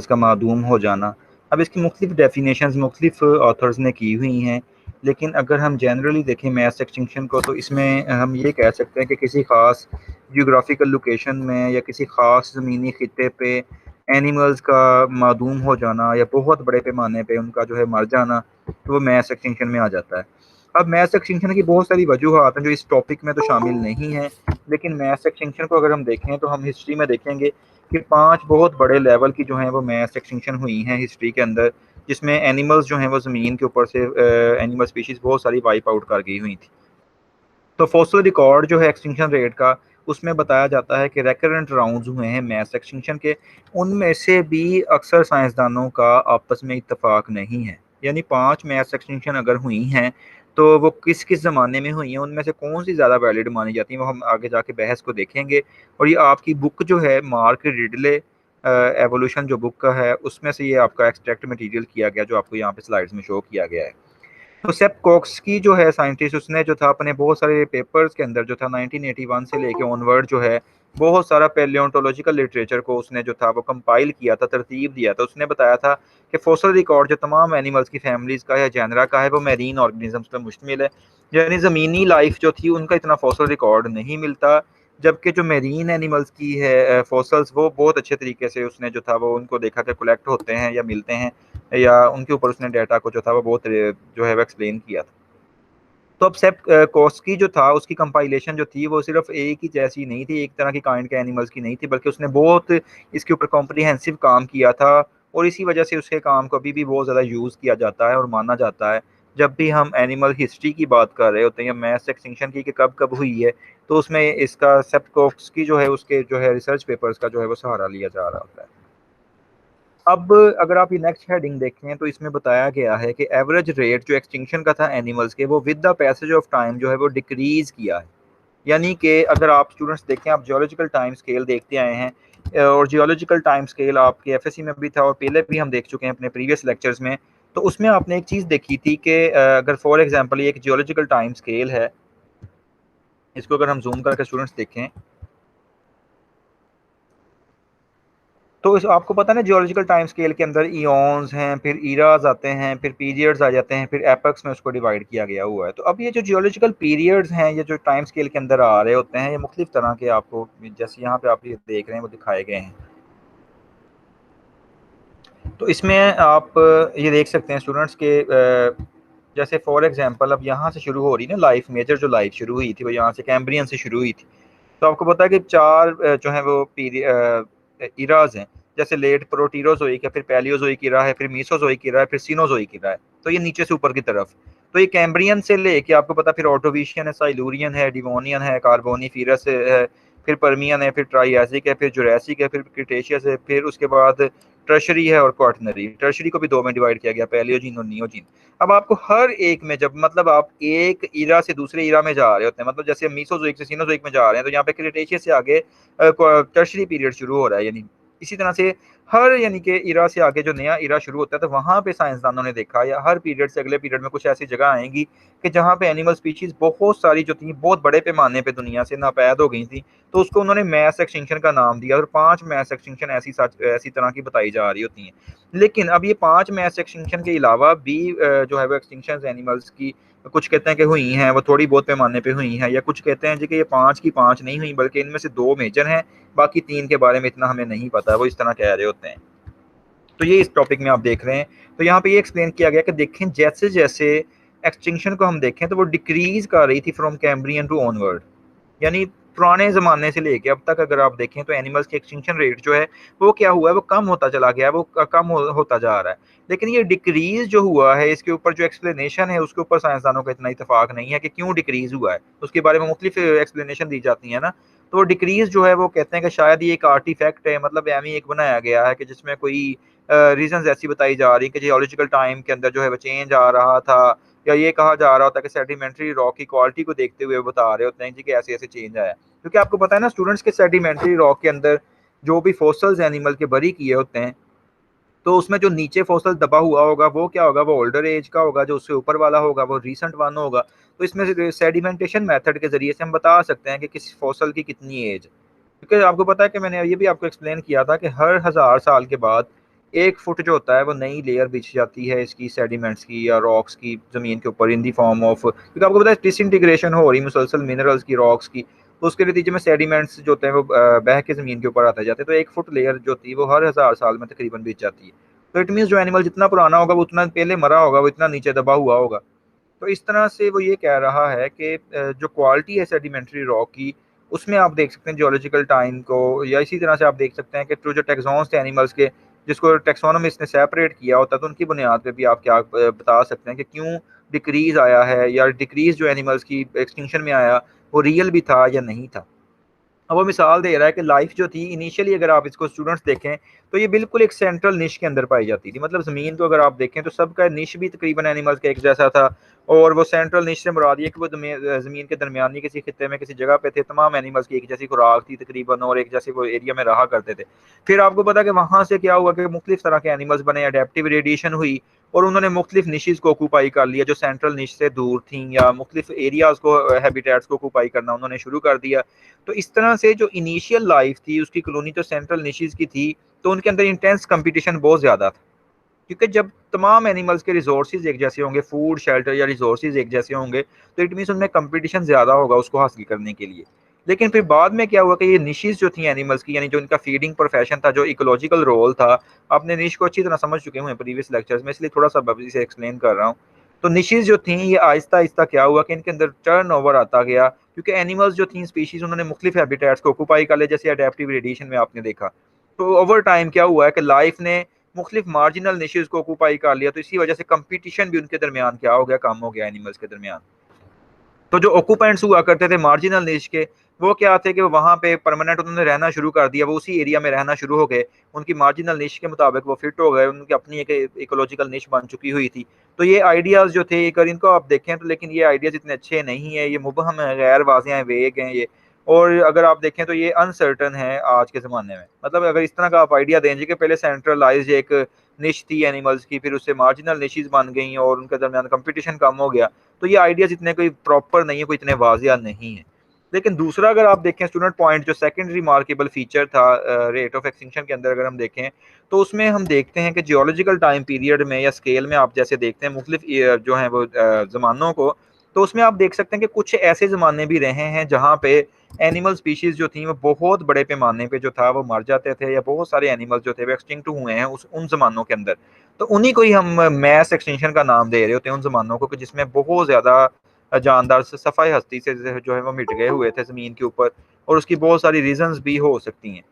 इसका मादूम हो जाना। अब इसकी मुख्तलिफ डेफिनेशंस मुख्तलिफ ऑथर्स ने की हुई हैं, लेकिन अगर हम जनरली देखें मैस एक्सटिंक्शन को, तो इसमें हम ये कह सकते हैं कि किसी ख़ास जियोग्राफिकल लोकेशन में या किसी ख़ास ज़मीनी खित्ते पे एनिमल्स का मादूम हो जाना या बहुत बड़े पैमाने पे उनका जो है मर जाना, तो वो मैस एक्सटिंक्शन में आ जाता है। अब मैस एक्सटिंक्शन की बहुत सारी वजूहात हैं जो इस टॉपिक में तो शामिल नहीं हैं, लेकिन मैस एक्सटिंक्शन को अगर हम देखें तो हम हिस्ट्री में देखेंगे कि 5 बहुत बड़े लेवल की जो हैं वो मैस एक्सटिंक्शन हुई हैं हिस्ट्री के अंदर, जिसमें एनिमल्स जो हैं वो ज़मीन के ऊपर से एनिमल स्पीशीज़ बहुत सारी वाइप आउट कर गई हुई थी। तो फॉसिल रिकॉर्ड जो है एक्सटिंक्शन रेट का, उसमें बताया जाता है कि रिकरेंट राउंड्स हुए हैं मैस एक्सटिंक्शन के, उनमें से भी अक्सर साइंसदानों का आपस में इत्तेफाक नहीं है। यानी 5 मैस एक्सटिंक्शन अगर हुई हैं, तो वो किस किस ज़माने में हुई हैं, उनमें से कौन सी ज़्यादा वैलिड मानी जाती हैं, वो हम आगे जाके बहस को देखेंगे। और ये आपकी बुक जो है मार्क रिडले एवोल्यूशन जो बुक का है, उसमें से ये आपका एक्सट्रैक्ट मटेरियल किया गया, जो आपको यहाँ पे स्लाइड्स में शो किया गया है। तो सेप कॉक्सकी जो है साइंटिस्ट, उसने जो था अपने बहुत सारे पेपर्स के अंदर जो था 1981 से लेके ऑनवर्ड जो है बहुत सारा पैलियोंटोलॉजिकल लिटरेचर को उसने जो था वो कंपाइल किया था, तरतीब दिया था। उसने बताया था कि फॉसल रिकॉर्ड जो तमाम एनिमल्स की फैमिलीज का है, जेनरा का है, वो मैरीन ऑर्गेनिजम्स पर मुश्तमिल है। यानी ज़मीनी लाइफ जो थी उनका इतना फॉसल रिकॉर्ड नहीं मिलता, जबकि जो मेरीन एनिमल्स की है फॉसल्स, वो बहुत अच्छे तरीके से उसने जो था वो उनको देखा कि कलेक्ट होते हैं या मिलते हैं, या उनके ऊपर उसने डाटा को जो था वो बहुत जो है वो एक्सप्लेन किया था। तो अब सेप कोस्की जो था उसकी कंपाइलेशन जो थी वो सिर्फ एक ही जैसी नहीं थी, एक तरह की काइंड के एनिमल्स की नहीं थी, बल्कि उसने बहुत इसके ऊपर कॉम्प्रिहेंसिव काम किया था। और इसी वजह से उसके काम को अभी भी बहुत ज़्यादा यूज़ किया जाता है और माना जाता है। जब भी हम एनिमल हिस्ट्री की बात कर रहे होते हैं या मैस एक्सटिंक्शन की कि कब कब हुई है, तो उसमें इसका सेप कोस्की जो है उसके जो है रिसर्च पेपर्स का जो है वो सहारा लिया जा रहा होता है। अब अगर आप ये नेक्स्ट हेडिंग देखें, तो इसमें बताया गया है कि एवरेज रेट जो एक्सटिंक्शन का था एनिमल्स के, वो with the passage of time जो है वो डिक्रीज किया है। यानी कि अगर आप स्टूडेंट्स देखें, आप जियोलॉजिकल टाइम स्केल देखते आए हैं, और जियोलॉजिकल टाइम स्केल आपके एफएससी में भी था और पहले भी हम देख चुके हैं अपने प्रीवियस लेक्चर्स में। तो उसमें आपने एक चीज़ देखी थी कि अगर फॉर एग्जांपल ये एक जियोलॉजिकल टाइम स्केल है, इसको अगर हम जूम करके स्टूडेंट्स देखें, तो इस आपको पता है ना जियोलॉजिकल टाइम स्केल के अंदर इयॉन्स हैं, फिर ईराज आते हैं, फिर पीरियड्स आ जाते हैं, फिर एपक्स में उसको डिवाइड किया गया हुआ है। तो अब ये जो जियोलॉजिकल पीरियड्स हैं, ये जो टाइम स्केल के अंदर आ रहे होते हैं, ये मुख्तलिफ तरह के आपको, जैसे यहाँ पे आप ये देख रहे हैं, वो दिखाए गए हैं। तो इसमें आप ये देख सकते हैं स्टूडेंट्स के जैसे फॉर एग्जांपल अब यहाँ से शुरू हो रही है ना लाइफ, मेजर जो लाइफ शुरू हुई थी वो यहाँ से कैम्ब्रियन से शुरू हुई थी। तो आपको पता है कि 4 जो है वो इराज हैं, जैसे लेट प्रोटीरोजोइक है, फिर पैलियोजोइक इरा है, फिर मीसोजोइक इरा है, फिर सीनोजोइक इरा है। तो ये नीचे से ऊपर की तरफ, तो ये कैम्ब्रियन से लेके आपको पता, फिर ऑटोविशियन है, साइलूरियन है, डिवोनियन है, कार्बोनीफेरस है, फिर पर्मियन है, फिर ट्राइयासिक है, फिर जुरासिक है, फिर क्रिटेशियस है, फिर उसके बाद टर्शरी है और क्वार्टनरी। टर्शरी को भी 2 में डिवाइड किया गया, पैलियोजीन और नियोजीन। अब आपको हर एक में, जब मतलब आप एक इरा से दूसरे इरा में जा रहे होते हैं, मतलब जैसे मीसोजोइक से सीनोजोइक में जा रहे हैं, तो यहाँ पे क्रिटेशियस से आगे टर्शरी पीरियड शुरू हो रहा है। यानी इसी तरह से हर यानी कि इरा से आगे जो नया इरा शुरू होता है, तो वहां पे साइंसदानों ने देखा, या हर पीरियड से अगले पीरियड में कुछ ऐसी जगह आएंगी कि जहाँ पे एनिमल स्पीशीज बहुत सारी जो थी बहुत बड़े पैमाने पे दुनिया से नापैद हो गई थी। तो उसको उन्होंने मैस एक्सटिंक्शन का नाम दिया, और 5 मैस एक्सटिंक्शन ऐसी तरह की बताई जा रही होती हैं। लेकिन अब ये 5 मैस एक्सटिंक्शन के अलावा भी जो है वो एक्सटिंक्शन एनिमल्स की, कुछ कहते हैं कि हुई हैं, वो थोड़ी बहुत पैमाने पे हुई हैं, या कुछ कहते हैं जी कि ये 5 की 5 नहीं हुई, बल्कि इनमें से 2 मेजर हैं, बाकी 3 के बारे में इतना हमें नहीं पता, वो इस तरह कह रहे होते हैं। तो ये इस टॉपिक में आप देख रहे हैं। तो यहाँ पे ये एक्सप्लेन किया गया कि देखें जैसे जैसे एक्सटिंक्शन को हम देखें, तो वो डिक्रीज कर रही थी फ्रॉम कैम्ब्रियन टू ऑनवर्ड। यानी पुराने ज़माने से लेके अब तक अगर आप देखें, तो एनिमल्स की एक्सटिंक्शन रेट जो है वो क्या हुआ है, वो कम होता चला गया है, वो कम होता जा रहा है। लेकिन ये डिक्रीज जो हुआ है, इसके ऊपर जो एक्सप्लेनेशन है उसके ऊपर साइंसदानों का इतना इतफाक नहीं है कि क्यों डिक्रीज हुआ है। उसके बारे में मुख्तलिफ एक्सप्लेनेशन दी जाती है ना। तो वो डिक्रीज जो है वो कहते हैं कि शायद ये एक आर्टिफैक्ट है, मतलब एमी एक बनाया गया है कि जिसमें कोई रीजंस ऐसी बताई जा रही है कि जियोलॉजिकल टाइम के अंदर जो है वो चेंज आ रहा था, या ये कहा जा रहा होता है कि सेडिमेंट्री रॉक की क्वालिटी को देखते हुए बता रहे होते हैं जी कि ऐसे ऐसे चेंज आया। क्योंकि आपको पता है ना स्टूडेंट्स के सेडिमेंट्री रॉक के अंदर जो भी फॉसल्स एनिमल के बरी किए होते हैं, तो उसमें जो नीचे फॉसल दबा हुआ होगा वो क्या होगा, वो ओल्डर एज का होगा, जो उससे ऊपर वाला होगा वो रिसेंट वन होगा। तो इसमें सेडिमेंटेशन मेथड के जरिए से हम बता सकते हैं कि किस फॉसल की कितनी एज। क्योंकि आपको पता है कि मैंने ये भी आपको एक्सप्लेन किया था कि हर 1000 साल के बाद 1 फुट जो होता है वो नई लेयर बिछ जाती है इसकी सेडिमेंट्स की या रॉक्स की ज़मीन के ऊपर इन दी फॉर्म ऑफ, क्योंकि आपको पता है डिसइंटीग्रेशन हो रही मुसलसल मिनरल्स की, रॉक्स की, तो उसके नतीजे में सेडिमेंट्स जो होते हैं वो बह के ज़मीन के ऊपर आते जाते हैं। तो 1 फुट लेयर जो होती है वो हर 1000 साल में तकरीबन बिछ जाती है। तो इट मीन्स जो एनिमल जितना पुराना होगा वो उतना पहले मरा होगा, वो इतना नीचे दबा हुआ होगा। तो इस तरह से वो ये कह रहा है कि जो क्वालिटी है सेडिमेंट्री रॉक की, उसमें आप देख सकते हैं जियोलॉजिकल टाइम को, या इसी तरह से आप देख सकते हैं कि जो टेक्सॉन्स थे एनिमल्स के, जिसको टेक्सोनोमिस्ट ने सेपरेट किया होता है, तो उनकी बुनियाद पे भी आप क्या बता सकते हैं कि क्यों डिक्रीज आया है, या डिक्रीज जो एनिमल्स की एक्सटिंक्शन में आया वो रियल भी था या नहीं था। अब वो मिसाल दे रहा है कि लाइफ जो थी इनिशियली, अगर आप इसको स्टूडेंट्स देखें तो ये बिल्कुल एक सेंट्रल निश के अंदर पाई जाती थी। मतलब ज़मीन को अगर आप देखें तो सबका निश भी तकरीबन एनिमल्स का एक जैसा था, और वो सेंट्रल निश से मुराद ये कि वो ज़मीन के दरमियानी किसी खित्ते में किसी जगह पे थे, तमाम एनिमल्स की एक जैसी खुराक थी तकरीबन, और एक जैसे वो एरिया में रहा करते थे। फिर आपको पता कि वहाँ से क्या हुआ कि मुख्तलिफ तरह के एनिमल्स बने, अडेप्टिव रेडिएशन हुई, और उन्होंने मुख्तलिफ निशेज़ को ऑक्यूपाई कर लिया जो सेंट्रल निश से दूर थी, या मुख्तलिफ एरियाज़ को, हैबिटेट्स को ऑक्यूपाई करना उन्होंने शुरू कर दिया। तो इस तरह से जो इनिशियल लाइफ थी उसकी कॉलोनी तो सेंट्रल निशीज की थी, तो उनके अंदर इंटेंस कंपटीशन बहुत ज़्यादा था, क्योंकि जब तमाम एनिमल्स के रिसोर्सेज एक जैसे होंगे, फूड शेल्टर या रिसोर्सेज एक जैसे होंगे, तो इट मीन्स उनमें कंपटीशन ज़्यादा होगा उसको हासिल करने के लिए। लेकिन फिर बाद में क्या हुआ कि ये निशीज जो थी एनिमल्स की, यानी जो इनका फीडिंग प्रोफेशन था, जो इकोलॉजिकल रोल था, आपने निश को अच्छी तरह समझ चुके हैं प्रीवियस लेक्चर्स में, इसलिए थोड़ा सा इसे एक्सप्लेन कर रहा हूँ। तो निशीज जो थी ये आहिस्ता आहिस्ता क्या हुआ कि इनके अंदर टर्न ओवर आता गया, क्योंकि एनिमल्स जो थी स्पीशीज उन्होंने मुख्तलिफ हैबिटेट्स को ऑक्यूपाई कर लिया, जैसे अडेप्टिव रेडिएशन में आपने देखा। तो ओवर टाइम क्या हुआ है कि लाइफ ने मुख्तलिफ मार्जिनल निशेज़ को ऑक्यूपाई कर लिया, तो इसी वजह से कंपटीशन भी उनके दरमियान क्या हो गया, कम हो गया एनिमल्स के दरमियान। तो जो ऑक्यूपेंट्स हुआ करते थे मार्जिनल निश के, वो क्या थे कि वहाँ पे परमानेंट उन्होंने रहना शुरू कर दिया, वो उसी एरिया में रहना शुरू हो गए, उनकी मार्जिनल निश के मुताबिक वो फिट हो गए, उनकी अपनी एक इकोलॉजिकल निश बन चुकी हुई थी। तो ये आइडियाज़ जो थे, अगर इनको आप देखें तो, लेकिन ये आइडियाज़ इतने अच्छे नहीं है, ये मुबहम है, गैर वाज़िह हैं, वेग हैं ये, और अगर आप देखें तो ये अनसर्टेन है आज के ज़माने में। मतलब अगर इस तरह का आप आइडिया दें जी कि पहले सेंट्रलाइज़्ड एक निश थी एनिमल्स की, फिर उससे मार्जिनल निशेज़ बन गई और उनके दरमियान कॉम्पिटिशन कम हो गया, तो ये आइडियाज़ इतने कोई प्रॉपर नहीं है, कोई इतने वाज़िया नहीं है। लेकिन दूसरा अगर आप देखें स्टूडेंट पॉइंट, जो सेकंड रिमार्केबल फीचर था रेट ऑफ एक्सटिंक्शन के अंदर अगर हम देखें, तो उसमें हम देखते हैं कि जियोलॉजिकल टाइम पीरियड में या स्केल में आप जैसे देखते हैं मुख्तलिफ जो हैं वो ज़मानों को, तो उसमें आप देख सकते हैं कि कुछ ऐसे ज़माने भी रहे हैं जहाँ पे एनिमल स्पीशीज़ जो थी वो बहुत बड़े पैमाने पे जो था वो मर जाते थे, या बहुत सारे एनिमल्स जो थे वो एक्सटिंक्ट हुए हैं उस उन ज़मानों के अंदर। तो उन्हीं को ही हम मैस एक्सटिंक्शन का नाम दे रहे होते हैं उन ज़मानों को कि जिसमें बहुत ज़्यादा जानदार सफ़ाई हस्ती से जो है वो मिट गए हुए थे ज़मीन के ऊपर, और उसकी बहुत सारी रीज़न्स भी हो सकती हैं।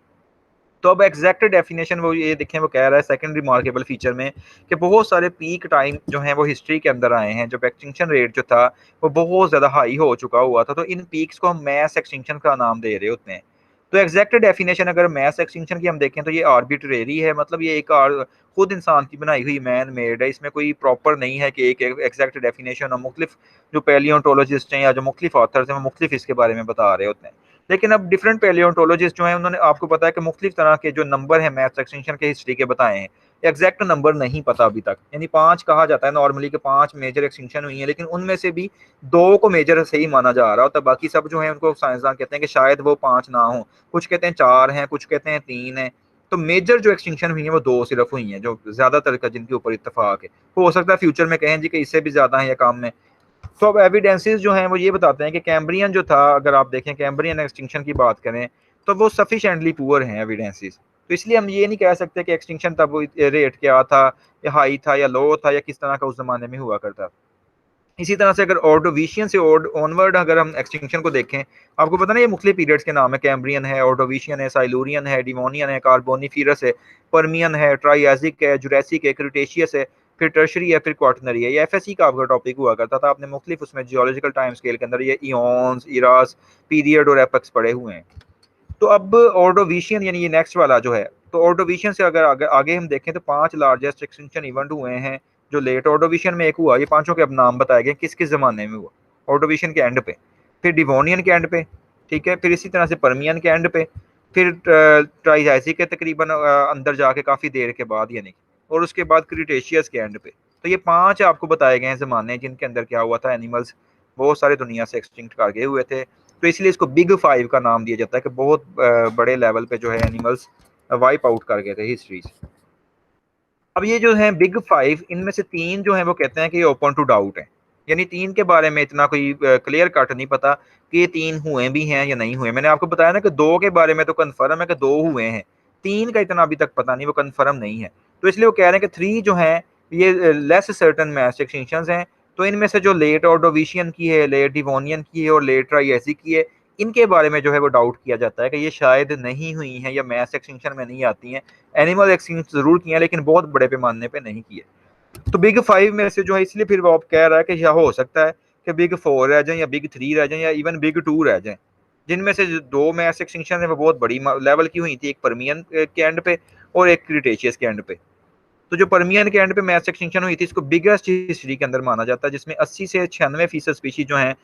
तो अब एग्जैक्ट डेफिनेशन वो ये देखें, वो कह रहा है सेकंड रिमार्केबल फीचर में कि बहुत सारे पीक टाइम जो हैं वो हिस्ट्री के अंदर आए हैं, जब एक्सटिंक्शन रेट जो था वो बहुत ज़्यादा हाई हो चुका हुआ था, तो इन पीक्स को हम मैस एक्सटिंक्शन का नाम दे रहे होते हैं। तो एग्जैक्ट डेफिनेशन अगर मैस एक्सटिंक्शन की हम देखें तो ये आर्बिट्रेरी है, मतलब ये एक खुद इंसान की बनाई हुई मैन मेड है, इसमें कोई प्रॉपर नहीं है कि एक एग्जैक्ट डेफिनेशन, और मुख्तलिफ जो पैलियोंटोलॉजिस्ट हैं या जो मुख्तलिफ ऑथर्स हैं वो मुख्तलिफ इसके बारे में बता रहे होते हैं। लेकिन अब डिफरेंट पैलियोंटोलॉजिस्ट जो हैं उन्होंने आपको पता है कि मुख्तलिफ तरह के जो नंबर हैं मैथ्स एक्सटेंशन के हिस्ट्री के बताए हैं, एग्जैक्ट नंबर नहीं पता अभी तक, यानी 5 कहा जाता है नॉर्मली कि 5 मेजर एक्सटिंक्शन हुई हैं, लेकिन उनमें से भी 2 को मेजर सही माना जा रहा होता है, बाकी सब जो है उनको साइंसदान कहते हैं कि शायद वो 5 ना हो, कुछ कहते हैं 4 हैं, कुछ कहते हैं 3 हैं। तो मेजर जो एक्सटिंक्शन हुई है वो 2 सिर्फ हुई हैं, जो ज़्यादातर का जिनके ऊपर इत्तेफाक है। हो सकता है फ्यूचर में कहें जी कि इससे भी ज़्यादा है या कम है। तो अब एविडेंसेस जो हैं वो ये बताते हैं कि कैम्ब्रियन जो था, अगर आप देखें कैम्ब्रियन एक्सटिंक्शन की बात करें, तो वो सफिशिएंटली पुअर हैं एविडेंसेस। तो इसलिए हम ये नहीं कह सकते कि एक्सटिंक्शन तब रेट क्या था, या हाई था या लो था, या किस तरह का उस ज़माने में हुआ करता था। इसी तरह से अगर ऑर्डोविशियन से ऑनवर्ड अगर हम एक्सटिंक्शन को देखें, आपको पता ना ये मुख्तलिफ पीरियड्स के नाम है, कैम्ब्रियन है, ऑर्डोविशियन है, साइलूरियन है, डिवोनियन है, कार्बोनिफेरस है, पर्मियन है, ट्राइयासिक है, जुरासिक है, क्रिटेशियस है, फिर टर्शरी है, फिर क्वाटरनरी है। ये एफएससी का आपका टॉपिक हुआ करता था, आपने मुख्तलिफ उसमें जियोलॉजिकल टाइम स्केल के अंदर ये इयॉन्स, इरास, पीरियड और एपक्स पढ़े हुए हैं। तो अब ऑर्डोविशियन यानी ये नेक्स्ट वाला जो है, तो ऑर्डोविशियन से अगर आगे आगे हम देखें तो 5 लार्जेस्ट एक्सटिंक्शन इवेंट हुए हैं, जो लेट ऑर्डोविशियन में एक हुआ, ये पांचों के अब नाम बताए गए किस किस ज़माने में हुआ, ऑर्डोविशियन के एंड पे, फिर डिवोनियन के एंड पे, ठीक है, फिर इसी तरह से परमियन के एंड पे, फिर ट्राइजाइसी के तकरीबन अंदर जाके काफ़ी देर के बाद, यानी और उसके बाद क्रिटेशियस के एंड पे। तो ये 5 आपको बताए गए हैं ज़माने जिनके अंदर क्या हुआ था, एनिमल्स बहुत सारे दुनिया से एक्सटिंक्ट कर गए हुए थे। तो इसलिए इसको बिग 5 का नाम दिया जाता है कि बहुत बड़े लेवल पे जो है एनिमल्स वाइप आउट कर गए थे हिस्ट्री से। अब ये जो है बिग फाइव, इनमें से तीन जो है वो कहते हैं कि ये ओपन टू डाउट है, यानी तीन के बारे में इतना कोई क्लियर कट नहीं पता कि ये तीन हुए भी हैं या नहीं हुए। मैंने आपको बताया ना कि दो के बारे में तो कन्फर्म है कि दो हुए हैं, तीन का इतना अभी तक पता नहीं, वो कन्फर्म नहीं है। तो इसलिए वो कह रहे हैं कि थ्री जो है ये लेस सर्टन मैस एक्सटिंक्शंस हैं। तो इनमें से जो लेट ऑर्डोविशियन की है, लेट डिवोनियन की है और लेट ट्राइएसी की है, इनके बारे में जो है वो डाउट किया जाता है कि ये शायद नहीं हुई हैं या मैस एक्सटिंक्शन में नहीं आती हैं। एनिमल एक्सटिंक्शन जरूर किए हैं लेकिन बहुत बड़े पैमाने पे नहीं किए। तो बिग फाइव में से जो है, इसलिए फिर वो आप कह रहा है कि यह हो सकता है कि बिग फोर रह जाए या बिग थ्री रह जाए या इवन बिग टू रह जाए, जिनमें से जो दो मैस एक्सटिंक्शन है वो बहुत बड़ी लेवल की हुई थी, एक पर्मियन के एंड पे और एक क्रिटेशियस के एंड पे। तो जो पर्मियन के एंड पे मैस एक्सटिंक्शन हुई थी, इसको बिगेस्ट हिस्ट्री के अंदर माना जाता है, जिसमें 80 से 96% स्पीशीज जो हैं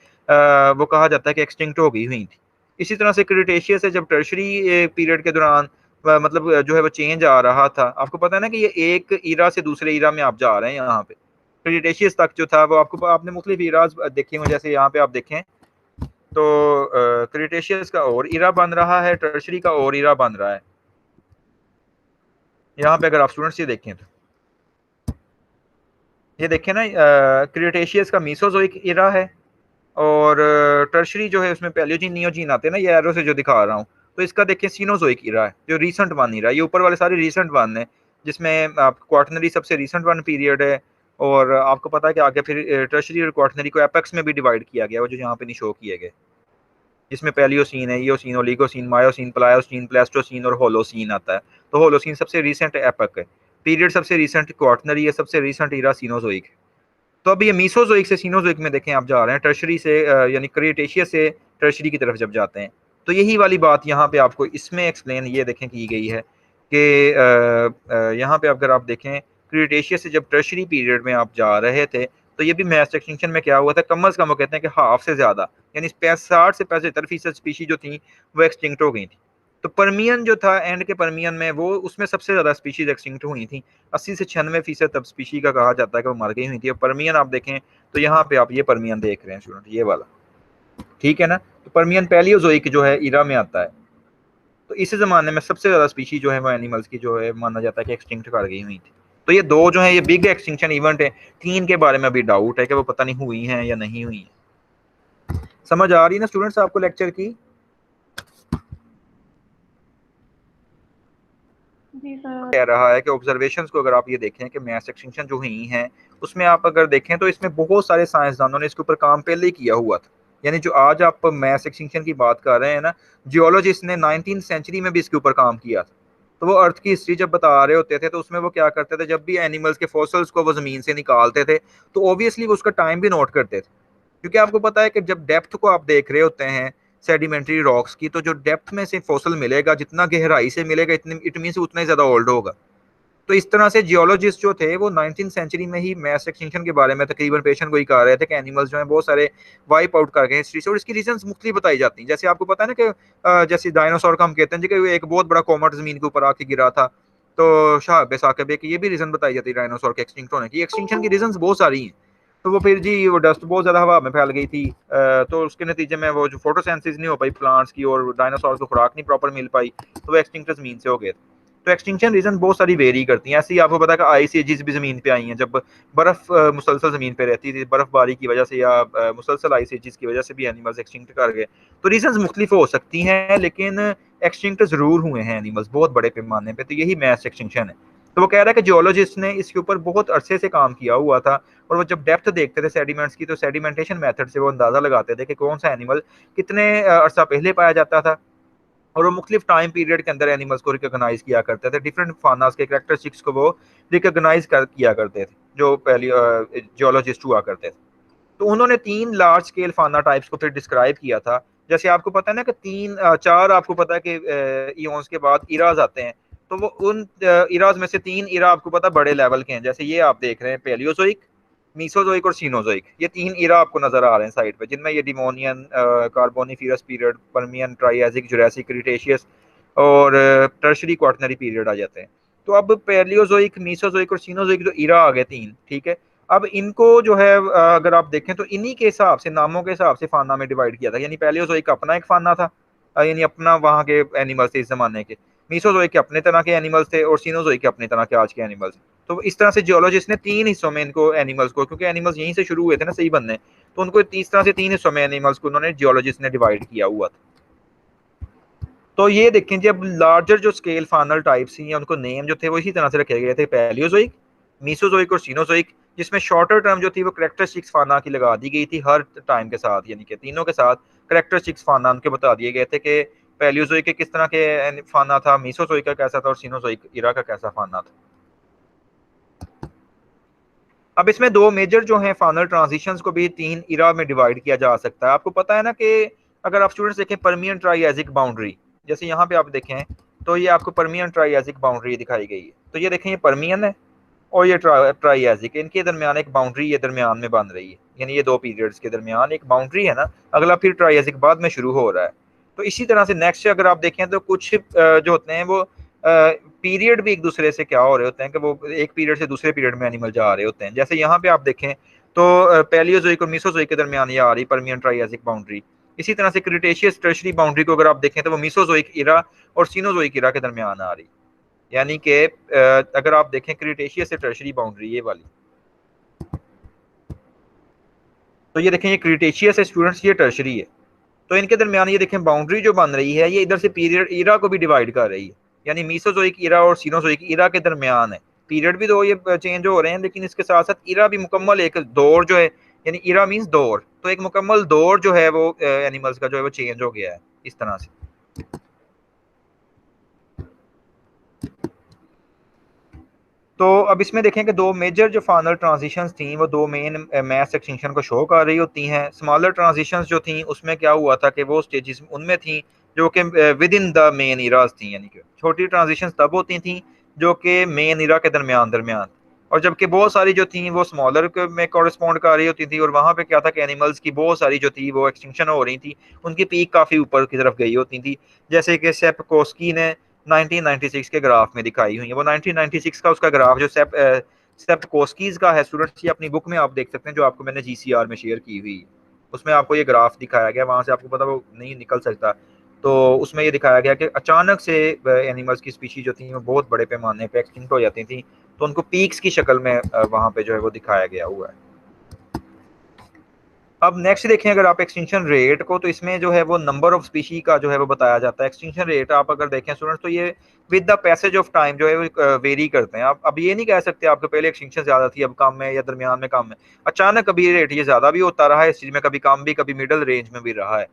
वो कहा जाता है कि एक्सटिंक्ट हो गई हुई थी। इसी तरह से क्रिटेशियस है, जब टर्शरी पीरियड के दौरान मतलब जो है वो चेंज आ रहा था। आपको पता है ना कि ये एक ईरा से दूसरे ईरा में आप जा रहे हैं। यहाँ पे क्रिटेशियस तक जो था वो आपको, आपने मुख्तलिफ ईराज देखे होंगे, जैसे यहाँ पे आप देखें तो क्रिटेशियस का और ईरा बन रहा है, टर्शरी का और ईरा बन रहा है। यहाँ पे अगर आप स्टूडेंट्स ये देखें तो ये देखें ना, क्रिटेशियस का मीसोजोइक इरा है और टर्शरी जो है उसमें पैलियोजीन नियोजीन आते हैं ना, ये एरो से जो दिखा रहा हूँ। तो इसका देखें सीनोजोइक इरा है, जो रीसेंट वन इरा है। ये ऊपर वाले सारे रीसेंट वन है, जिसमें आप क्वार्टनरी सबसे रीसेंट वन पीरियड है। और आपको पता है कि आगे फिर टर्शरी और क्वार्टनरी को एपेक्स में भी डिवाइड किया गया, वो जो यहाँ पे नहीं शो किए गए, जिसमें पैलियोसीन है, Eocene, Oligocene, Miocene, Pliocene, Pleistocene और होलोसीन आता है। तो होलोसीन सबसे रीसेंट एपक है, पीरियड सबसे रीसेंट क्वार्टनरी है, सबसे रीसेंट इरा सीनोजोइक है। तो अभी ये मीसोजोइक से सीनोजोइक में देखें आप जा रहे हैं, टर्शरी से यानी क्रिटेशियस से टर्शरी की तरफ जब जाते हैं। तो यही वाली बात यहाँ पे आपको इसमें एक्सप्लेन ये देखें की गई है कि यहाँ पे अगर आप देखें क्रिटेशियस से जब टर्शरी पीरियड में आप जा रहे थे, तो ये भी मैस एक्सटिंक्शन में क्या हुआ था, कम अज कम वो कहते हैं कि हाफ से ज्यादा, यानी 60 से 75% स्पीशी जो थी वो एक्सटिंक्ट हो गई थी। तो परमियन जो था, एंड के परमियन में, वो उसमें सबसे ज्यादा स्पीशीज एक्सटिंक्ट हुई थी। 80 से 96% तब स्पीशी का कहा जाता है कि वो मर गई हुई थी। अब परमियन आप देखें तो यहाँ पे आप ये परमियन देख रहे हैं स्टूडेंट, ये वाला, ठीक है ना। तो परमियन पैलियोजोइक जो है इरा में आता है। तो इस जमाने में सबसे ज्यादा स्पीशी जो है वो एनिमल्स की जो है माना जाता है कि एक्सटिंक्ट कर गई हुई थी। तो ये दो जो है ये बिग एक्सटिंक्शन इवेंट है। तीन के बारे में अभी डाउट है कि वो पता नहीं हुई हैं या नहीं हुई है। समझ आ रही है ना स्टूडेंट्स आपको लेक्चर की? जी सर। कह रहा है कि ऑब्जर्वेशंस को अगर आप ये देखें कि मैस एक्सटिंक्शन जो हुई हैं, उसमें आप अगर देखें तो इसमें बहुत सारे साइंसदानों ने इसके ऊपर काम पहले ही किया हुआ था। यानी जो आज आप मैस एक्सटिंक्शन की बात कर रहे हैं ना, जियोलॉजिस्ट ने 19th सेंचुरी में भी इसके ऊपर काम किया था। तो वो अर्थ की हिस्ट्री जब बता रहे होते थे तो उसमें वो क्या करते थे, जब भी एनिमल्स के फॉसल्स को वो जमीन से निकालते थे तो ऑब्वियसली वो उसका टाइम भी नोट करते थे। क्योंकि आपको पता है कि जब डेप्थ को आप देख रहे होते हैं सेडिमेंट्री रॉक्स की, तो जो डेप्थ में से फॉसल मिलेगा, जितना गहराई से मिलेगा, इतने इट मीन उतना ही ज्यादा ओल्ड होगा। तो इस तरह से जियोलॉजिस्ट जो थे वो 19th सेंचुरी में ही मैस एक्सटिंक्शन के बारे में तकरीबन पेशेंट को ही कह रहे थे कि एनिमल्स जो है बहुत सारे वाइप आउट कर गए हिस्ट्री से। और इसकी रीजन मुख्तलिफ बताई जाती हैं। जैसे आपको पता है ना कि जैसे डायनासोर का हम कहते हैं जी कि एक बहुत बड़ा कॉमेट जमीन के ऊपर आके गिरा था, तो शाह साकबे की ये भी रीजन बताई जाती है डायनासोर के एक्सटिंक्ट होने की। एक्सटिंक्शन की रीजन बहुत सारी हैं। तो वो फिर जी वो डस्ट बहुत ज्यादा हवा में फैल गई थी, तो उसके नतीजे में वो जो फोटोसेंसिस नहीं हो पाई प्लांट्स की और डायनासोर को खुराक नहीं प्रॉपर मिल पाई, तो वो एक्सटिंक्ट जमीन से हो गए। तो एक्सटिंक्शन रीजन बहुत सारी वेरी करती हैं। ऐसे ही आपको पता है कि आइस एजेस भी जमीन पे आई हैं, जब बर्फ मुसलसल जमीन पे रहती थी, बर्फबारी की वजह से या मुसलसल आइस एजेस की वजह से भी एनिमल्स एक्सटिंक्ट कर गए। तो रीजन मुख्तलिफ हो सकती हैं, लेकिन एक्सटिंक्ट जरूर हुए हैं एनिमल्स बहुत बड़े पैमाने पे। तो यही मैस एक्सटिंक्शन है। तो वो कह रहा है कि जियोलॉजिस्ट ने इसके ऊपर बहुत अरसे से काम किया हुआ था, और वो जब डेप्थ देखते थे सेडिमेंट्स की, तो सेडिमेंटेशन मेथड से वो अंदाजा लगाते थे कि कौन सा एनिमल कितने अरसा पहले पाया जाता था। और वो मुख्तलिफ टाइम पीरियड के अंदर एनिमल्स को रिकोगनाइज किया करते थे, डिफरेंट फानास के कैरेक्टरिस्टिक्स को वो रिकोगनाइज किया करते थे, जो पहली जियोलॉजिस्ट हुआ करते थे। तो उन्होंने तीन लार्ज स्केल फाना टाइप्स को फिर डिस्क्राइब किया था। जैसे आपको पता है ना कि चार आपको पता है कि इयोन्स के बाद इराज आते हैं। तो वो उन इराज में से तीन इरा आपको पता है बड़े लेवल के हैं। जैसे ये आप देख रहे हैं पैलियोजोइक, मीसोजोइक और सीनोजोइक, ये तीन इरा आपको नजर आ रहे हैं साइड पे, जिनमें ये Devonian, Carboniferous period, Permian, Triassic, Jurassic, Cretaceous और टर्शरी क्वार्टनरी पीरियड आ जाते हैं। तो अब पैलियोजोइक, मीसोजोइक और सीनोजोइक जो इरा आ गए तीन, ठीक है। अब इनको जो है अगर आप देखें तो इन्हीं के हिसाब से, नामों के हिसाब से फाना में डिवाइड किया था। यानी पैलियोजोइक अपना एक फाना था, यानी अपना वहाँ के एनिमल्स थे इस जमाने के। मीसोजोइक के अपने तरह के एनिमल्स थे और सीनोजोइक के अपने तरह के आज के एनिमल्स। तो इस तरह से जियोलॉजिस्ट ने 3 हिस्सों में इनको एनिमल्स को, क्योंकि एनिमल्स यहीं से शुरू हुए थे ना सही बनने, तो उनको इस तरह से 3 हिस्सों में एनिमल्स को उन्होंने जियोलॉजिस्ट ने डिवाइड किया हुआ था। तो ये देखें जी, अब लार्जर जो स्केल फानल टाइप्स हैं उनको नेम जो थे वो इसी तरह से रखे गए थे, पैलियोजोइक, मीसोजोइक और सीनोजोइक, जिसमें शॉर्टर टर्म जो थी वो कैरेक्टरिस्टिक्स फाना की लगा दी गई थी हर टाइम के साथ, यानी कि तीनों के साथ कैरेक्टरिस्टिक्स फाना उनके बता दिए गए थे कि पैलियोजोइक के किस तरह के फाना था, मीसोजोइक का कैसा था और सीनोजोइक इरा का कैसा फाना था। अब इसमें दो मेजर जो हैं फाइनल ट्रांजिशंस को भी 3 इरा में डिवाइड किया जा सकता है। आपको पता है ना कि अगर आप स्टूडेंट्स देखें पर्मियन ट्राइएजिक बाउंड्री, जैसे यहाँ पे आप देखें तो ये आपको पर्मियन ट्राइएजिक बाउंड्री दिखाई गई है। तो ये देखें, ये पर्मियन है और ये ट्राइएजिक, इनके दरमियान एक बाउंड्री ये दरमियान में बन रही है, यानी ये दो पीरियड्स के दरमियान एक बाउंड्री है ना, अगला फिर ट्राइएजिक बाद में शुरू हो रहा है। तो इसी तरह से नेक्स्ट अगर आप देखें तो कुछ जो होते हैं वो पीरियड भी एक दूसरे से क्या हो रहे होते हैं कि वो एक पीरियड से दूसरे पीरियड में एनिमल जा रहे होते हैं। जैसे यहाँ पे आप देखें तो पैलियोजोइक और मीसोजोइक के दरमियान ये आ रही पर्मियन ट्राइएजिक बाउंड्री। इसी तरह से क्रिटेशियस टर्शरी बाउंड्री को अगर आप देखें तो वो मीसोजोइक इरा और सीनोजोइक इरा के दरमियान आ रही, यानी कि अगर आप देखें क्रिटेशियस से टर्शरी बाउंड्री ये वाली, तो ये देखें ये क्रिटेशियस है स्टूडेंट्स, ये टर्शरी है। तो इनके दरमियान ये देखें बाउंड्री जो बन रही है ये इधर से पीरियड इरा को भी डिवाइड कर रही है, यानी मीसोजोइक इरा और सीनोजोइक इरा के दरमियान है। पीरियड भी दो ये चेंज हो रहे हैं, लेकिन इसके साथ साथ इरा भी मुकम्मल एक दौर जो है, यानी इरा मीन्स दौर, तो एक मुकम्मल दौर जो है वो एनिमल्स का जो है वो चेंज हो गया है इस तरह से। तो अब इसमें देखें कि दो मेजर जो फाइनल ट्रांजिशंस थी वो दो मेन मैस एक्सटिंक्शन को शो कर रही होती हैं। स्मॉलर ट्रांजिशंस जो थी उसमें क्या हुआ था कि वो स्टेजेस उनमें थी जो कि with in the main Ira's थी, यानी कि छोटी ट्रांजिशंस तब होती थी जो कि मेन इरा के दरमियान दरमियान, और जबकि बहुत सारी जो थी वो स्मॉलर में कॉरेस्पॉन्ड कर रही होती थी। और वहाँ पे क्या था कि एनिमल्स की बहुत सारी जो थी वो एक्सटिंक्शन हो रही थी, उनकी पीक काफ़ी ऊपर की तरफ गई होती थी, जैसे कि सेपकोस्की ने 1996 के ग्राफ में दिखाई हुई है। वो 1996 का उसका ग्राफ जो सेप्टकोस्कीज का है स्टूडेंट्स, ये अपनी बुक में आप देख सकते हैं जो आपको मैंने जीसीआर में शेयर की हुई है, उसमें आपको ये ग्राफ दिखाया गया, वहां से आपको पता वो नहीं निकल सकता। तो उसमें ये दिखाया गया कि अचानक से एनिमल्स की स्पीशीज जो थी वो बहुत बड़े पैमाने पे एक्सटिंक्ट हो जाती थी, तो उनको पीक्स की शक्ल में वहां पे जो है वो दिखाया गया हुआ है। अब नेक्स्ट देखें अगर आप एक्सटिंक्शन रेट को, तो इसमें जो है वो नंबर ऑफ स्पीशी का जो है वो बताया जाता है। एक्सटिंक्शन रेट आप अगर देखें स्टूडेंट्स तो ये with the passage of time जो है वो वेरी करते हैं। आप अब ये नहीं कह सकते आपको पहले एक्सटिंक्शन ज्यादा थी अब कम है या दरमियान में कम है, अचानक कभी रेट ये ज्यादा भी होता रहा है इस चीज में, कभी कम भी, कभी मिडल रेंज में भी रहा है।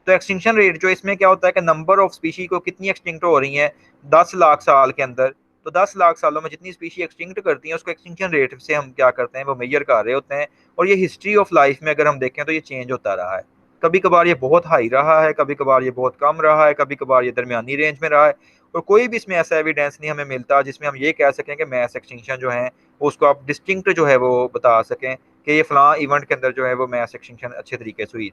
तो एक्सटिंक्शन रेट जो इसमें क्या होता है कि नंबर ऑफ स्पीशी को कितनी एक्सटिंक्ट हो रही है 10 लाख साल के अंदर, तो 10 लाख सालों में जितनी स्पीशी एक्सटिंक्ट करती हैं उसको एक्सटिंक्शन रेट से हम क्या करते हैं वो मेजर कर रहे होते हैं। और ये हिस्ट्री ऑफ लाइफ में अगर हम देखें तो ये चेंज होता रहा है, कभी कभार ये बहुत हाई रहा है, कभी कभार ये बहुत कम रहा है, कभी कभार ये दरमियानी रेंज में रहा है। और कोई भी इसमें ऐसा एविडेंस नहीं हमें मिलता जिसमें हम ये कह सकें कि मैस एक्सटिंक्शन जो है उसको आप डिस्टिंक्ट जो है वो बता सकें कि ये फलां इवेंट के अंदर जो है वो मैस एक्सटिंक्शन अच्छे तरीके से हुई।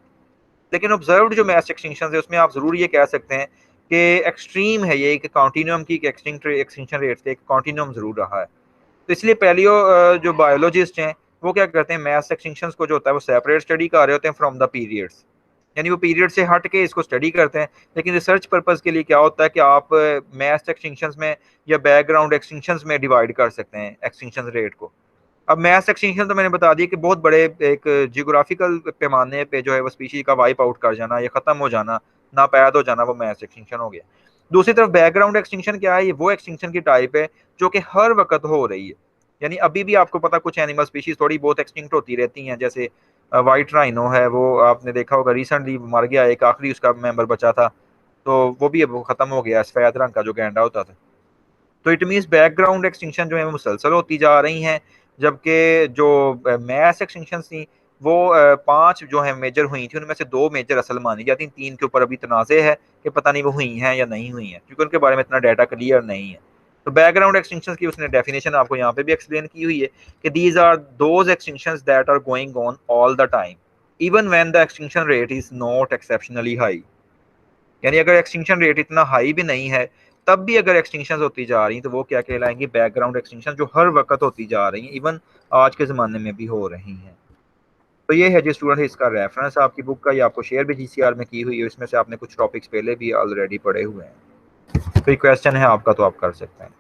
लेकिन ऑब्जर्व्ड जो मैस एक्सटिंक्शन है उसमें आप जरूर ये कह सकते हैं कि एक्सट्रीम है ये, एक कॉन्टिन्यूम की एक्सटिंक्शन रेट से एक कॉन्टिन्यूम जरूर रहा है। तो इसलिए पैलियो जो बायोलॉजिस्ट हैं वो क्या करते हैं मैस एक्सटिंक्शंस को जो होता है वो सेपरेट स्टडी कर रहे होते हैं फ्रॉम द पीरियड्स, यानी वो पीरियड से हट के इसको स्टडी करते हैं। लेकिन रिसर्च पर्पज के लिए क्या होता है कि आप मैस एक्सटिंक्शंस में या बैकग्राउंड एक्सटिंक्शंस में डिवाइड कर सकते हैं एक्सटिंक्शन रेट को। अब मैस एक्सटिंक्शन तो मैंने बता दिया कि बहुत बड़े एक जियोग्राफिकल पैमाने पे जो है वो स्पीशीज का वाइप आउट कर जाना या खत्म हो जाना, नापैद हो जाना, वो मैस एक्सटिंक्शन हो गया। दूसरी तरफ बैकग्राउंड एक्सटिंक्शन क्या है, ये वो एक्सटिंक्शन की टाइप है जो कि हर वक्त हो रही है, यानी अभी भी आपको पता कुछ एनिमल स्पीशीज थोड़ी बहुत एक्सटिंक्ट होती रहती हैं, जैसे वाइट राइनो है वो आपने देखा होगा रिसेंटली मर गया, एक आखिरी उसका मेंबर बचा था, तो वो भी अब खत्म हो गया, सफेद रंग का जो गैंडा होता था। तो इट मीन्स बैकग्राउंड एक्सटिंक्शन जो है वो मुसलसल होती जा रही हैं, जबकि जो मैस एक्सटिंक्शन थी वो 5 जो है मेजर हुई थी, उनमें से 2 मेजर असल मानी जाती, 3 के ऊपर अभी तनाज़े है कि पता नहीं वो हुई हैं या नहीं हुई हैं, क्योंकि उनके बारे में इतना डाटा क्लियर नहीं है। तो बैकग्राउंड एक्सटिंक्शन की उसने डेफिनेशन आपको यहाँ पे भी एक्सप्लेन की हुई है कि these are those extinctions that are going on all the time even when the extinction rate is not exceptionally high, यानी अगर एक्सटिंक्शन रेट इतना हाई भी नहीं है तब भी अगर एक्सटिंक्शन होती जा रही तो वो क्या कहलाएंगी, बैकग्राउंड एक्सटिंक्शन, जो हर वक्त होती जा रही हैं, इवन आज के ज़माने में भी हो रही हैं। तो ये है जी स्टूडेंट, इसका रेफरेंस आपकी बुक का, ये आपको शेयर भी जीसीआर में की हुई है, इसमें से आपने कुछ टॉपिक्स पहले भी ऑलरेडी पढ़े हुए हैं। कोई क्वेश्चन है आपका तो आप कर सकते हैं।